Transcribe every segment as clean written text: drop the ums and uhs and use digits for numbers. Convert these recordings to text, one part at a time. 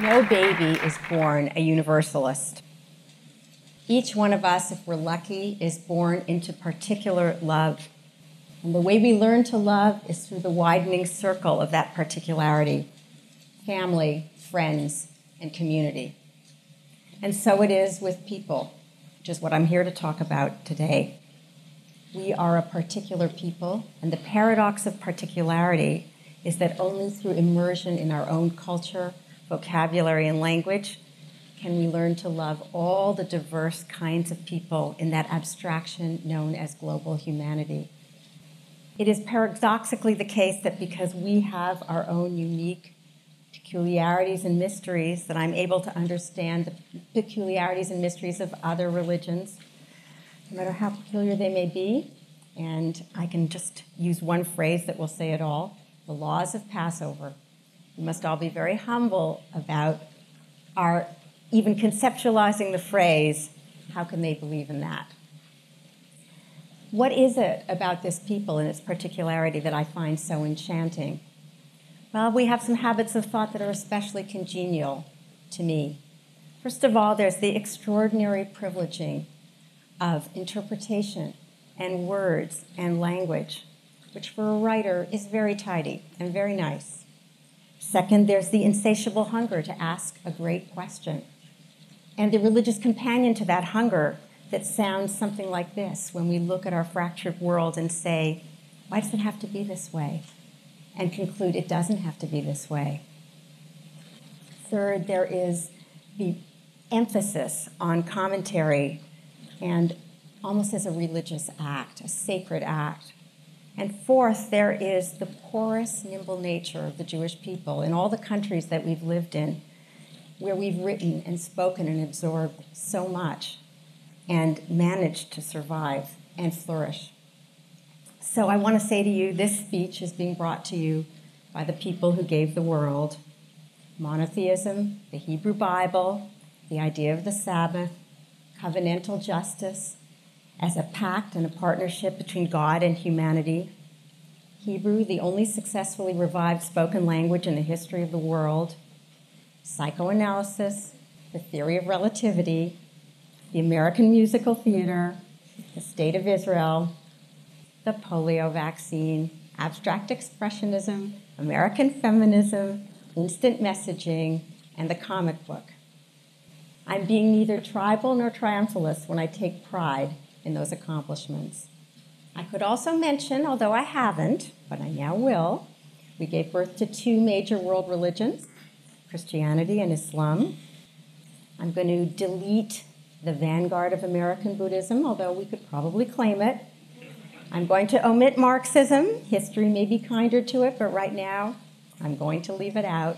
No baby is born a universalist. Each one of us, if we're lucky, is born into particular love. And the way we learn to love is through the widening circle of that particularity: family, friends, and community. And so it is with people, which is what I'm here to talk about today. We are a particular people, and the paradox of particularity is that only through immersion in our own culture, vocabulary, and language can we learn to love all the diverse kinds of people in that abstraction known as global humanity. It is paradoxically the case that because we have our own unique peculiarities and mysteries, that I'm able to understand the peculiarities and mysteries of other religions, no matter how peculiar they may be. And I can just use one phrase that will say it all: the laws of Passover. We must all be very humble about our even conceptualizing the phrase, how can they believe in that? What is it about this people and its particularity that I find so enchanting? Well, we have some habits of thought that are especially congenial to me. First of all, there's the extraordinary privileging of interpretation and words and language, which for a writer is very tidy and very nice. Second, there's the insatiable hunger to ask a great question, and the religious companion to that hunger that sounds something like this when we look at our fractured world and say, why does it have to be this way? And conclude it doesn't have to be this way. Third, there is the emphasis on commentary, and almost as a religious act, a sacred act. And fourth, there is the porous, nimble nature of the Jewish people in all the countries that we've lived in, where we've written and spoken and absorbed so much and managed to survive and flourish. So I want to say to you, this speech is being brought to you by the people who gave the world monotheism, the Hebrew Bible, the idea of the Sabbath, covenantal justice as a pact and a partnership between God and humanity, Hebrew, the only successfully revived spoken language in the history of the world, psychoanalysis, the theory of relativity, the American musical theater, the State of Israel, the polio vaccine, abstract expressionism, American feminism, instant messaging, and the comic book. I'm being neither tribal nor triumphalist when I take pride in those accomplishments. I could also mention, although I haven't, but I now will, we gave birth to two major world religions, Christianity and Islam. I'm going to delete the vanguard of American Buddhism, although we could probably claim it. I'm going to omit Marxism. History may be kinder to it, but right now I'm going to leave it out.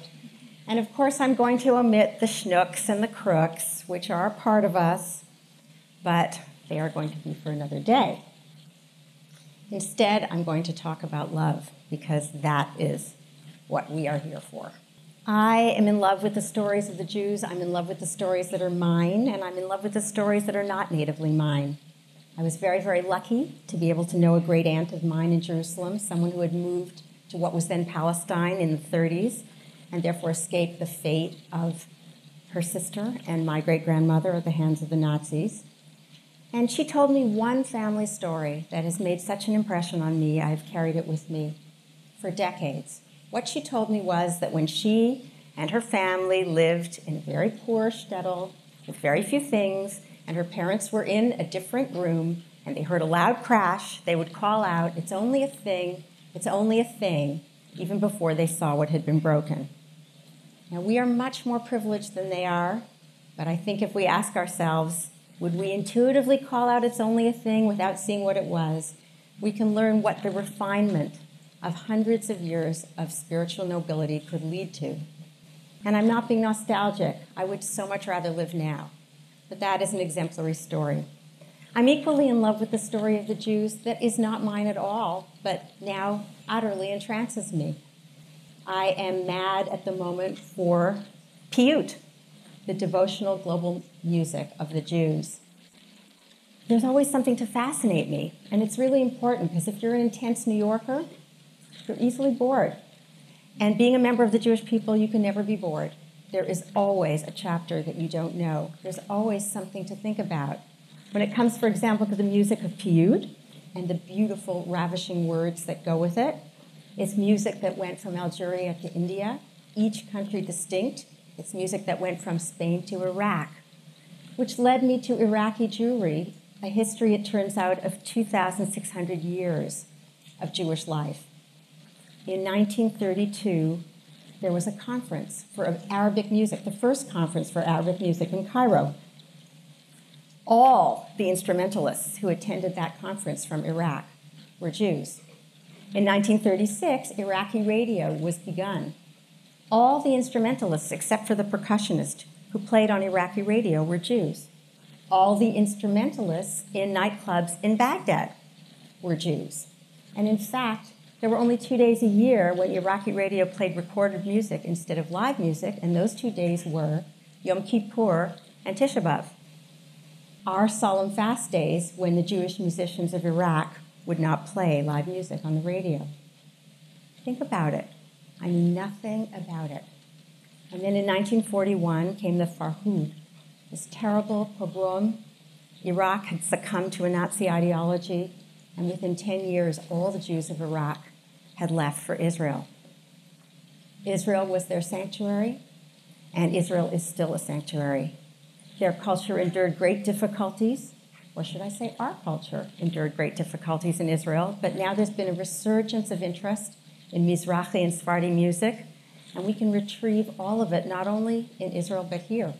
And of course, I'm going to omit the schnooks and the crooks, which are a part of us, but they are going to be for another day. Instead, I'm going to talk about love, because that is what we are here for. I am in love with the stories of the Jews. I'm in love with the stories that are mine, and I'm in love with the stories that are not natively mine. I was very, very lucky to be able to know a great aunt of mine in Jerusalem, someone who had moved to what was then Palestine in the 30s, and therefore escaped the fate of her sister and my great-grandmother at the hands of the Nazis. And she told me one family story that has made such an impression on me, I've carried it with me for decades. What she told me was that when she and her family lived in a very poor shtetl with very few things, and her parents were in a different room, and they heard a loud crash, they would call out, "It's only a thing, it's only a thing," even before they saw what had been broken. Now, we are much more privileged than they are, but I think if we ask ourselves, would we intuitively call out "it's only a thing" without seeing what it was, we can learn what the refinement of hundreds of years of spiritual nobility could lead to. And I'm not being nostalgic. I would so much rather live now. But that is an exemplary story. I'm equally in love with the story of the Jews that is not mine at all, but now utterly entrances me. I am mad at the moment for Piyut, the devotional global music of the Jews. There's always something to fascinate me, and it's really important, because if you're an intense New Yorker, you're easily bored. And being a member of the Jewish people, you can never be bored. there is always a chapter that you don't know. There's always something to think about. When it comes, for example, to the music of Piyud and the beautiful, ravishing words that go with it, it's music that went from Algeria to India, each country distinct. It's music that went from Spain to Iraq, which led me to Iraqi Jewry, a history, it turns out, of 2,600 years of Jewish life. In 1932, there was a conference for Arabic music, the first conference for Arabic music in Cairo. All the instrumentalists who attended that conference from Iraq were Jews. In 1936, Iraqi radio was begun. All the instrumentalists, except for the percussionist who played on Iraqi radio, were Jews. All the instrumentalists in nightclubs in Baghdad were Jews. And in fact, there were only 2 days a year when Iraqi radio played recorded music instead of live music, and those 2 days were Yom Kippur and Tisha B'Av. Our solemn fast days when the Jewish musicians of Iraq would not play live music on the radio. Think about it. I knew nothing about it. And then in 1941 came the Farhud, this terrible pogrom. Iraq had succumbed to a Nazi ideology, and within 10 years, all the Jews of Iraq had left for Israel. Israel was their sanctuary, and Israel is still a sanctuary. Their culture endured great difficulties, or should I say our culture endured great difficulties in Israel, but now there's been a resurgence of interest in Mizrahi and Sephardi music, and we can retrieve all of it, not only in Israel, but here.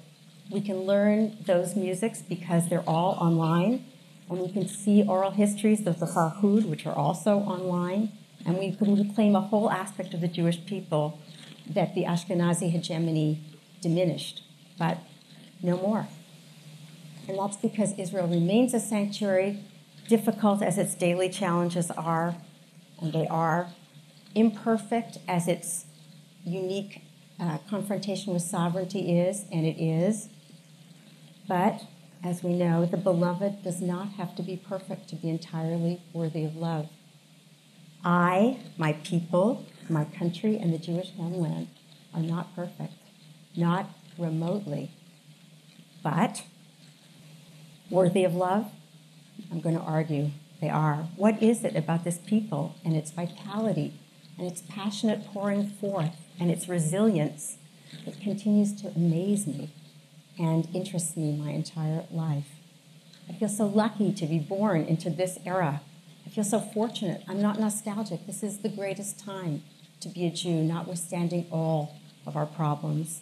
We can learn those musics because they're all online, and we can see oral histories of the Farhud, which are also online, and we can reclaim a whole aspect of the Jewish people that the Ashkenazi hegemony diminished, but no more. And that's because Israel remains a sanctuary, difficult as its daily challenges are, and they are, imperfect as its unique confrontation with sovereignty is, and it is. But, as we know, the beloved does not have to be perfect to be entirely worthy of love. I, my people, my country, and the Jewish homeland are not perfect, not remotely, but worthy of love? I'm going to argue they are. What is it about this people and its vitality and its passionate pouring forth and its resilience that continues to amaze me and interests me my entire life? I feel so lucky to be born into this era. I feel so fortunate. I'm not nostalgic. This is the greatest time to be a Jew, notwithstanding all of our problems.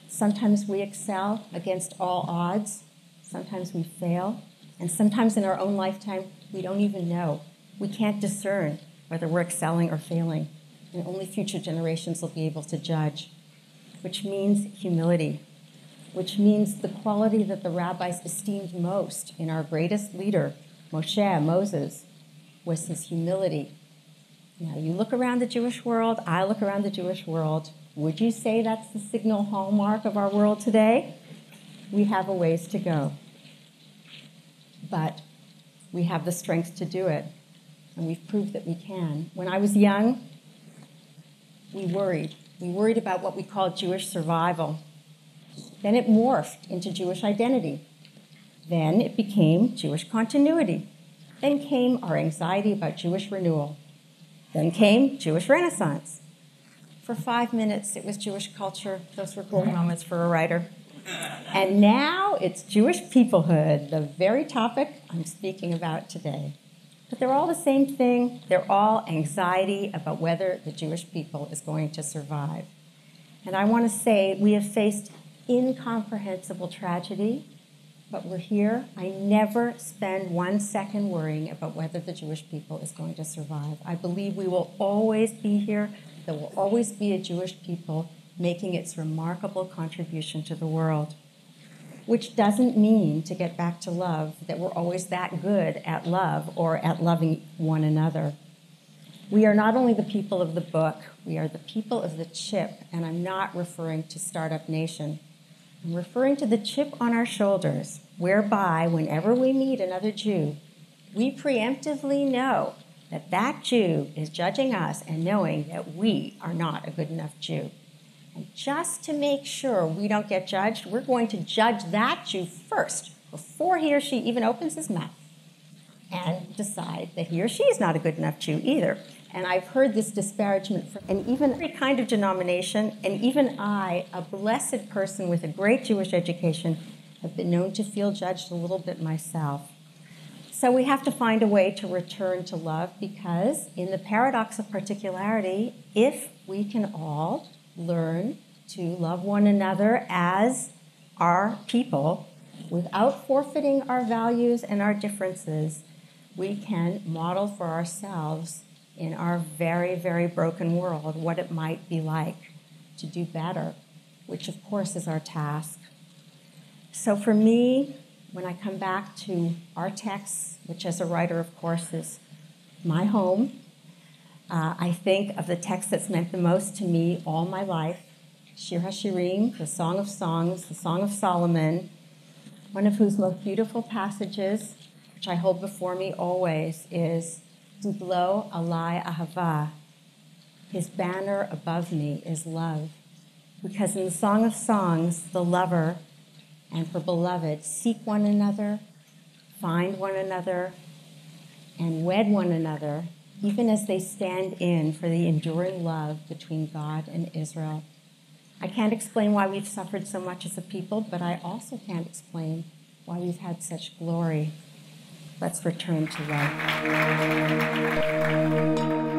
Sometimes we excel against all odds. Sometimes we fail. And sometimes in our own lifetime, we don't even know. We can't discern whether we're excelling or failing. And only future generations will be able to judge, which means humility, which means the quality that the rabbis esteemed most in our greatest leader, Moses, was his humility. Now, you look around the Jewish world, I look around the Jewish world. Would you say that's the signal hallmark of our world today? We have a ways to go. But we have the strength to do it, and we've proved that we can. When I was young, we worried. We worried about what we called Jewish survival. Then it morphed into Jewish identity. Then it became Jewish continuity. Then came our anxiety about Jewish renewal. Then came Jewish Renaissance. For 5 minutes, it was Jewish culture. Those were gold moments for a writer. And now it's Jewish peoplehood, the very topic I'm speaking about today. But they're all the same thing. They're all anxiety about whether the Jewish people is going to survive. And I want to say we have faced incomprehensible tragedy, but we're here. I never spend 1 second worrying about whether the Jewish people is going to survive. I believe we will always be here. There will always be a Jewish people making its remarkable contribution to the world, which doesn't mean, to get back to love, that we're always that good at love or at loving one another. We are not only the people of the book, we are the people of the chip, and I'm not referring to Startup Nation. I'm referring to the chip on our shoulders, whereby whenever we meet another Jew, we preemptively know that that Jew is judging us and knowing that we are not a good enough Jew. And just to make sure we don't get judged, we're going to judge that Jew first, before he or she even opens his mouth, and decide that he or she is not a good enough Jew either. And I've heard this disparagement from, and even every kind of denomination, and even I, a blessed person with a great Jewish education, have been known to feel judged a little bit myself. So we have to find a way to return to love, because in the paradox of particularity, if we can all learn to love one another as our people without forfeiting our values and our differences, we can model for ourselves in our very, very broken world what it might be like to do better, which of course is our task. So for me, when I come back to our texts, which as a writer, of course, is my home, I think of the text that's meant the most to me all my life, Shir HaShirim, the Song of Songs, the Song of Solomon, one of whose most beautiful passages, which I hold before me always, is Diblo Alai Ahava. His banner above me is love. Because in the Song of Songs, the lover and her beloved seek one another, find one another, and wed one another, even as they stand in for the enduring love between God and Israel. I can't explain why we've suffered so much as a people, but I also can't explain why we've had such glory. Let's return to love.